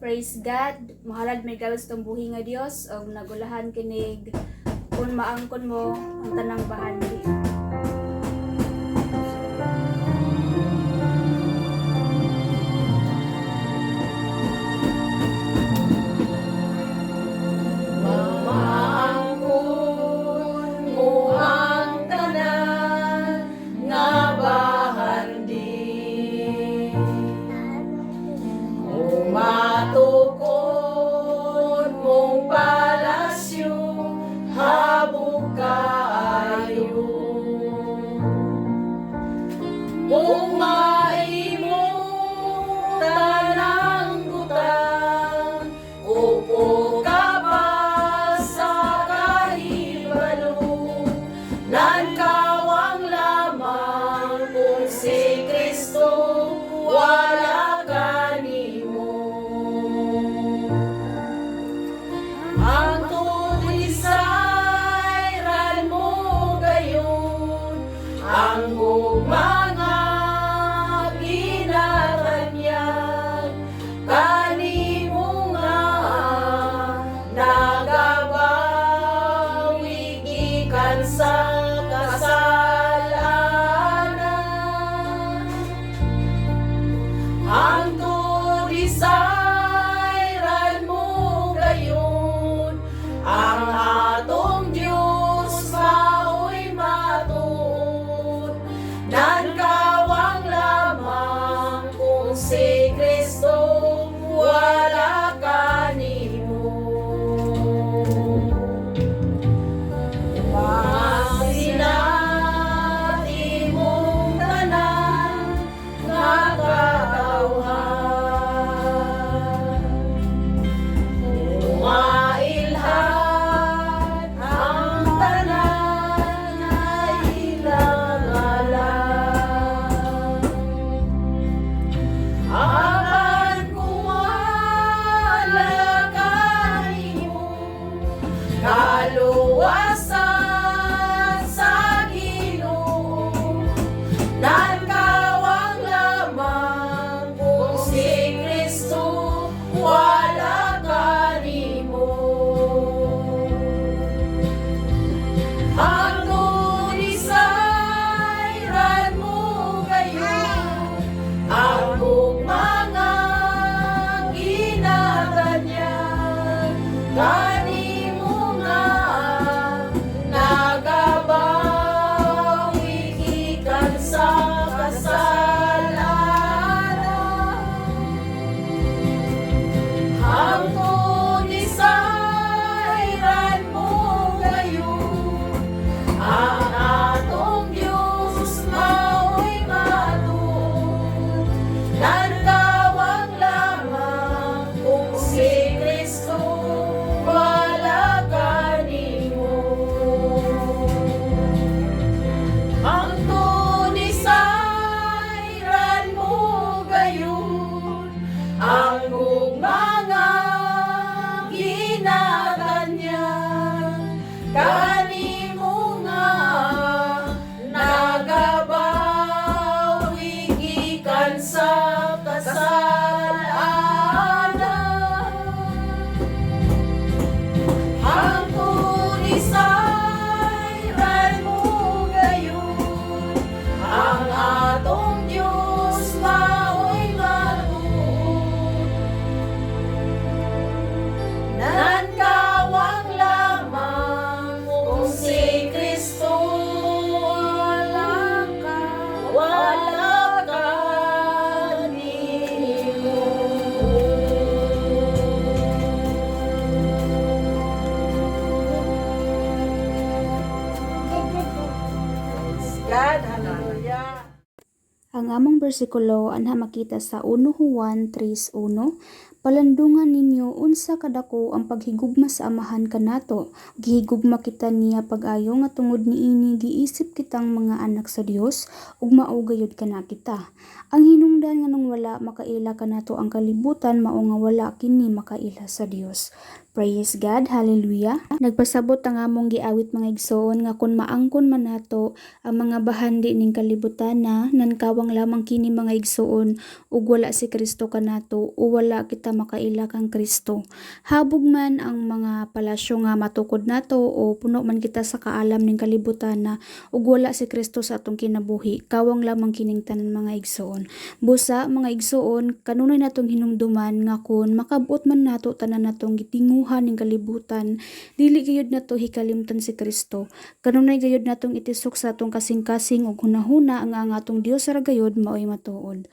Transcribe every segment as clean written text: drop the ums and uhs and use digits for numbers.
Praise God. Mahalad may gawas tong buhi nga Dios og nagulahan kinig kung maangkon mo ang tanang bahagi. Matukod mong palasyo, habog kaayo. Kung maimo tanang butang, upo ka pa sa kahibalo. Nankawang lamang kung si Kristo, wala ka nimo. Ang tulisayran mo gayon, ang mga ginaranyag, kanimo nga nagabawi gikan sa kasalanan. Ang tulisayran mo gayon, ang atong Diyos mao'y matuod. Nankawang lamang kung si Kristo, wala ka nimo. Masinati mong tanan nga katawhan, mailhan ang tanan na ilang alam. Apan kung wala ka nimo, kaluwasan sa Ginoo. Nankawang lamang kung si Kristo, wala ka nimo. Ang tulisayran mo gayon, ang mga ginaganyang, kanimo nga nagabawi gikan sa kasalanan. Ang tulisayran mo gayon, ang atong Diyos mao'y matuod. Nankawang lamang kung si Kristo, wala ka nimo. Ang tulisayran mo gayon, ang mga ginaganyang, kanimo nga nagabawi gikan sa kasalanan. Ang tulisayran mo gayon, ang atong Diyos mao'y matuod. Nankawang lamang kung si Kristo, wala ka nimo. God, hallelujah. Ang among bersikulo anha makita sa 1 Juan 3:1. Palandungan ninyo unsa kadako ang paghigugma sa amahan kanato. Gihigugma kita niya pag-ayo nga tungod niini giisip kitang mga anak sa Dios ug mao gayud kana kita. Ang hinungdan nga nung wala makaila kanato ang kalibutan, mao nga wala kini makaila sa Dios. Praise God, hallelujah. Nagpasabot ang among giawit mga igsoon nga kun maangkon man nato ang mga bahandi ning kalibutan na nankawang lamang kini mga igsoon ug wala si Kristo kanato o wala kita makaila kang Kristo. Habog man ang mga palasyo nga matukod nato o puno man kita sa kaalam ning kalibutan na ug wala si Kristo sa atong kinabuhi, kawang lamang kining tanan mga igsoon. Busa mga igsoon, kanunay natong hinumduman nga kun makabuot man nato tanan natong gitinguhan ning kalibutan, dili gayud nato hikalimtan si Kristo. Kanunay gayud natong itisok sa atong kasing-kasing ug hunahuna nga ang atong Dios ra gayud maoy matuod.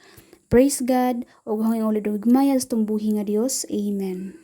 Praise God ug hangin ulit og higmaya sa atong buhi nga Dios. Amen.